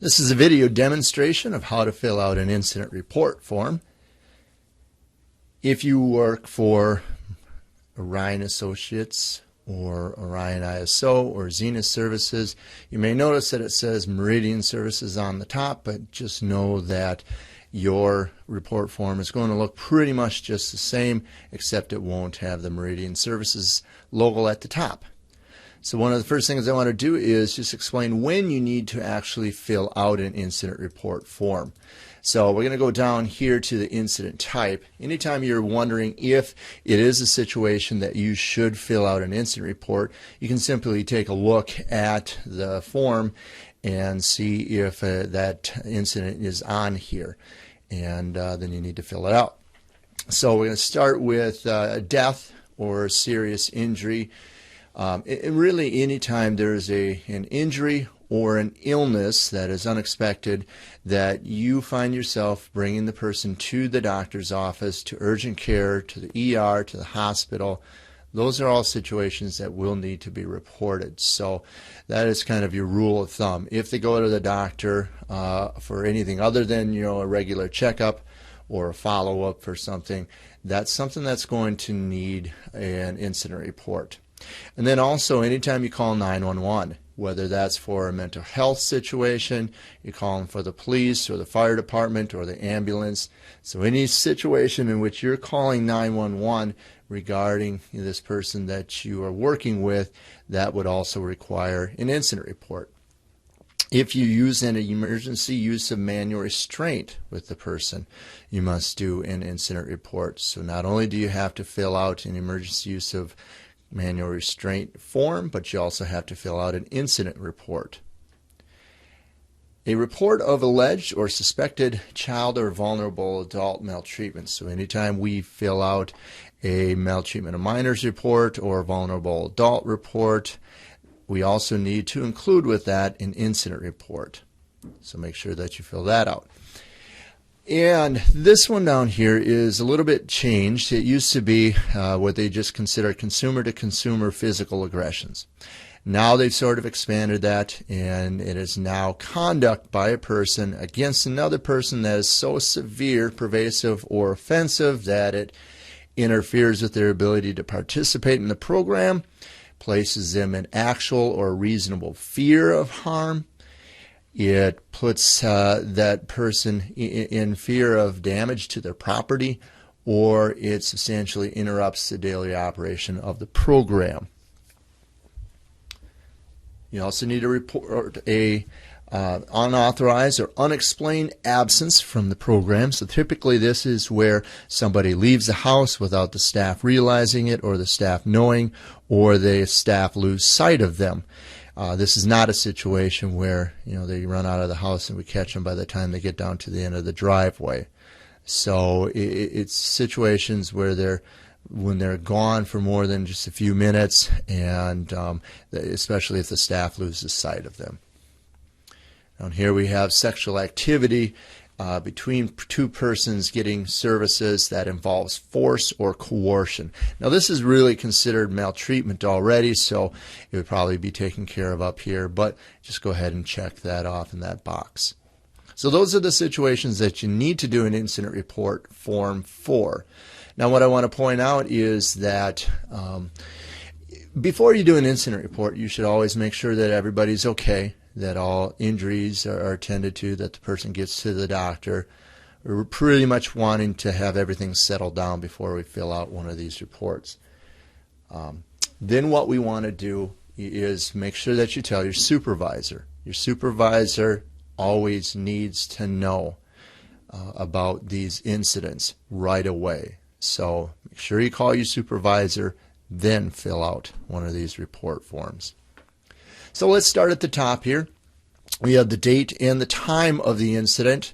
This is a video demonstration of how to fill out an incident report form. If you work for Orion Associates or Orion ISO or Zenith Services, you may notice that it says Meridian Services on the top, but just know that your report form is going to look pretty much just the same, except it won't have the Meridian Services logo at the top. So one of the first things I want to do is just explain when you need to actually fill out an incident report form. So we're going to go down here to the incident type. Anytime you're wondering if it is a situation that you should fill out an incident report, you can simply take a look at the form and see if that incident is on here, and then you need to fill it out. So we're going to start with death or serious injury. Really, anytime there's an injury or an illness that is unexpected, that you find yourself bringing the person to the doctor's office, to urgent care, to the ER, to the hospital, those are all situations that will need to be reported. So that is kind of your rule of thumb. If they go to the doctor for anything other than a regular checkup or a follow-up for something, that's something that's going to need an incident report. And then also, anytime you call 911, whether that's for a mental health situation, you're calling for the police or the fire department or the ambulance. So any situation in which you're calling 911 regarding this person that you are working with, that would also require an incident report. If you use an emergency use of manual restraint with the person, you must do an incident report. So not only do you have to fill out an emergency use of manual restraint form, but you also have to fill out an incident report. A report of alleged or suspected child or vulnerable adult maltreatment. So anytime we fill out a maltreatment of minors report or vulnerable adult report, we also need to include with that an incident report. So make sure that you fill that out. And this one down here is a little bit changed. It used to be what they just consider consumer-to-consumer physical aggressions. Now they've sort of expanded that, and it is now conduct by a person against another person that is so severe, pervasive, or offensive that it interferes with their ability to participate in the program, places them in actual or reasonable fear of harm. It puts that person in fear of damage to their property, or it substantially interrupts the daily operation of the program. You also need to report a unauthorized or unexplained absence from the program. So typically this is where somebody leaves the house without the staff realizing it, or the staff knowing, or the staff lose sight of them. This is not a situation where they run out of the house and we catch them by the time they get down to the end of the driveway. So it's situations where when they're gone for more than just a few minutes, and especially if the staff loses sight of them. Down here we have sexual activity between two persons getting services that involves force or coercion. Now this is really considered maltreatment already, so it would probably be taken care of up here, but just go ahead and check that off in that box. So those are the situations that you need to do an incident report form for. Now what I want to point out is that before you do an incident report, you should always make sure that everybody's okay, that all injuries are attended to, that the person gets to the doctor. We're pretty much wanting to have everything settled down before we fill out one of these reports. Then what we want to do is make sure that you tell your supervisor. Your supervisor always needs to know about these incidents right away. So make sure you call your supervisor, then fill out one of these report forms. So let's start at the top here. We have the date and the time of the incident.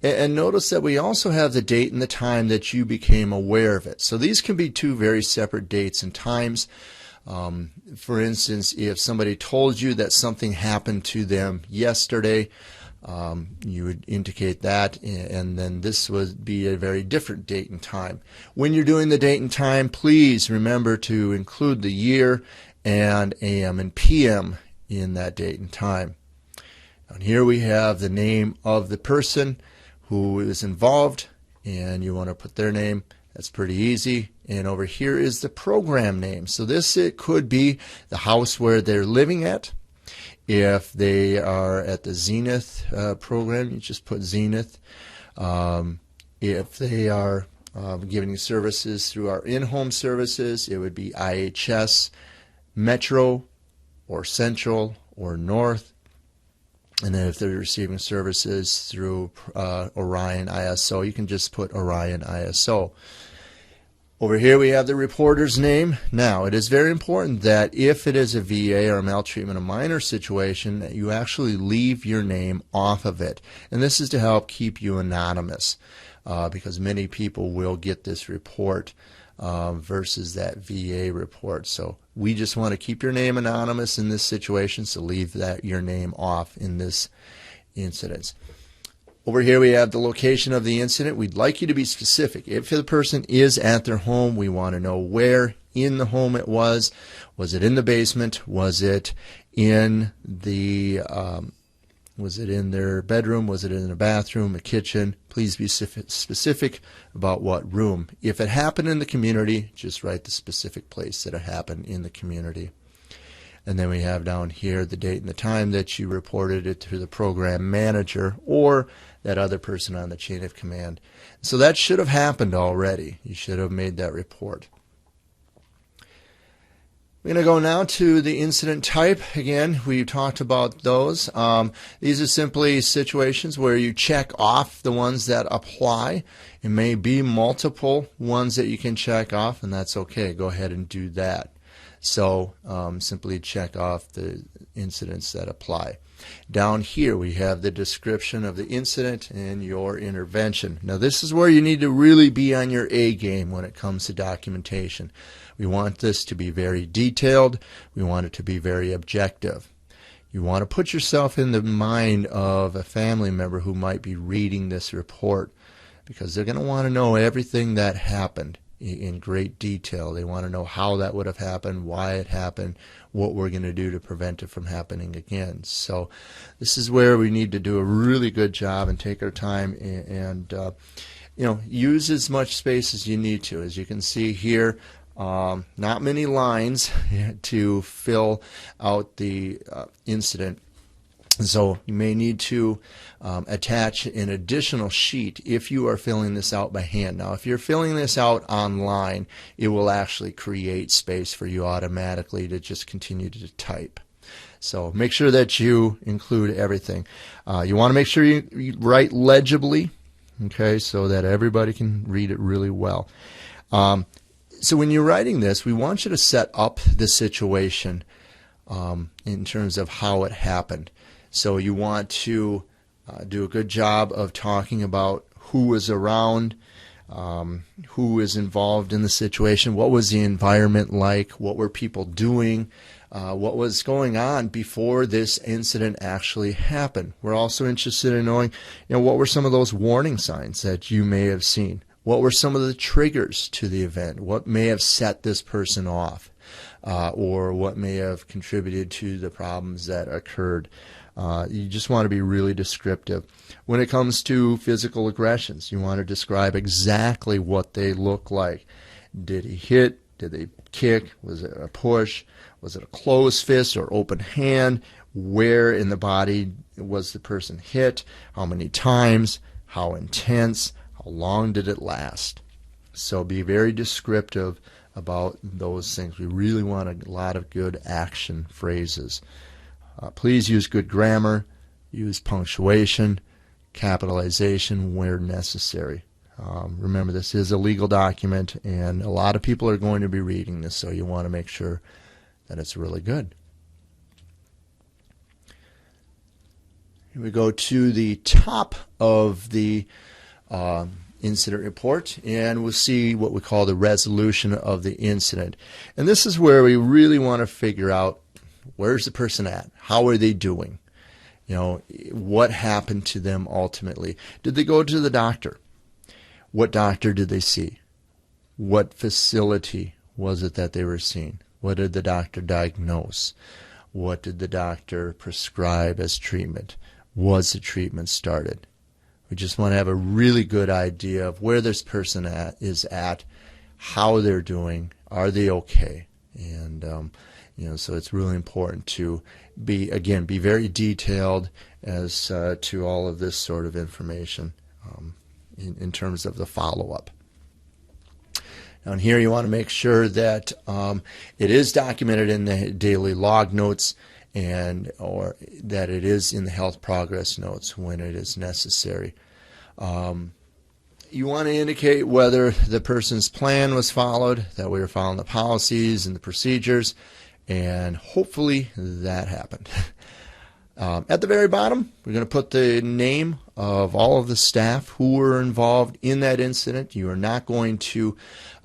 And notice that we also have the date and the time that you became aware of it. So these can be two very separate dates and times. For instance, if somebody told you that something happened to them yesterday, you would indicate that, and then this would be a very different date and time. When you're doing the date and time, please remember to include the year and AM and PM in that date and time. Down here we have the name of the person who is involved, and you want to put their name. That's pretty easy. And over here is the program name. So it could be the house where they're living at. If they are at the Zenith program, you just put Zenith. If they are giving services through our in-home services, it would be IHS, Metro, or Central, or North. And then if they're receiving services through Orion ISO, you can just put Orion ISO. Over here we have the reporter's name. Now, it is very important that if it is a VA or a maltreatment of minor situation, that you actually leave your name off of it. And this is to help keep you anonymous, because many people will get this report versus that VA report. So we just want to keep your name anonymous in this situation, so leave your name off in this incident. Over here we have the location of the incident. We'd like you to be specific. If the person is at their home, we want to know where in the home it was. Was it in the basement? Was it in their bedroom? Was it in the bathroom, a kitchen? Please be specific about what room. If it happened in the community, just write the specific place that it happened in the community. And then we have down here the date and the time that you reported it to the program manager or that other person on the chain of command. So that should have happened already. You should have made that report. We're going to go now to the incident type. Again, we talked about those. These are simply situations where you check off the ones that apply. It may be multiple ones that you can check off, and that's okay. Go ahead and do that. So simply check off the incidents that apply. Down here we have the description of the incident and your intervention. Now this is where you need to really be on your A game when it comes to documentation. We want this to be very detailed. We want it to be very objective. You want to put yourself in the mind of a family member who might be reading this report, because they're going to want to know everything that happened in great detail. They want to know how that would have happened, why it happened, what we're going to do to prevent it from happening again. So this is where we need to do a really good job and take our time and use as much space as you need to. As you can see here, not many lines to fill out the incident. So you may need to attach an additional sheet if you are filling this out by hand. Now, if you're filling this out online, it will actually create space for you automatically to just continue to type. So make sure that you include everything. You want to make sure you write legibly, okay, so that everybody can read it really well. So when you're writing this, we want you to set up the situation in terms of how it happened. So you want to do a good job of talking about who was around, who is involved in the situation, what was the environment like, what were people doing, what was going on before this incident actually happened. We're also interested in knowing, what were some of those warning signs that you may have seen? What were some of the triggers to the event? What may have set this person off, or what may have contributed to the problems that occurred? You just want to be really descriptive. When it comes to physical aggressions, you want to describe exactly what they look like. Did he hit? Did they kick? Was it a push? Was it a closed fist or open hand? Where in the body was the person hit? How many times? How intense? How long did it last? So be very descriptive about those things. We really want a lot of good action phrases. Please use good grammar, use punctuation, capitalization where necessary. Remember, this is a legal document, and a lot of people are going to be reading this, so you want to make sure that it's really good. Here we go to the top of the incident report, and we'll see what we call the resolution of the incident. And this is where we really want to figure out, where's the person at? How are they doing? What happened to them ultimately? Did they go to the doctor? What doctor did they see? What facility was it that they were seeing? What did the doctor diagnose? What did the doctor prescribe as treatment? was the treatment started. We just want to have a really good idea of where this person is at, how they're doing, are they okay, and so it's really important to be very detailed as to all of this sort of information in terms of the follow-up. Down here, you want to make sure that it is documented in the daily log notes or that it is in the health progress notes when it is necessary. You want to indicate whether the person's plan was followed, that we were following the policies and the procedures, and hopefully that happened. At the very bottom, we're going to put the name of all of the staff who were involved in that incident. You are not going to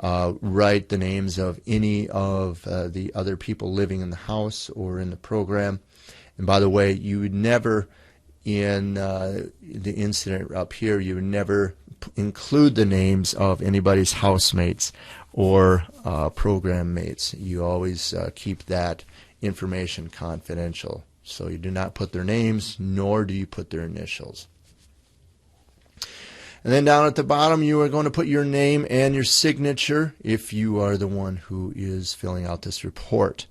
write the names of any of the other people living in the house or in the program. And by the way, you would never, in the incident up here, you would never include the names of anybody's housemates or program mates. You always keep that information confidential. So you do not put their names, nor do you put their initials. And then down at the bottom, you are going to put your name and your signature if you are the one who is filling out this report.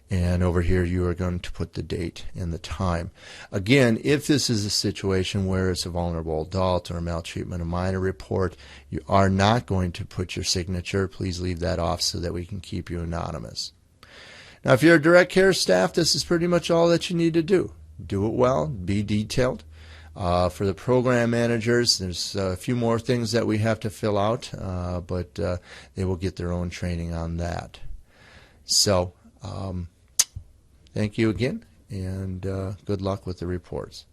And over here, you are going to put the date and the time. Again, if this is a situation where it's a vulnerable adult or a maltreatment of minor report, you are not going to put your signature. Please leave that off so that we can keep you anonymous. Now, if you're a direct care staff, this is pretty much all that you need to do. Do it well, be detailed. For the program managers, there's a few more things that we have to fill out, but they will get their own training on that. So, thank you again, and good luck with the reports.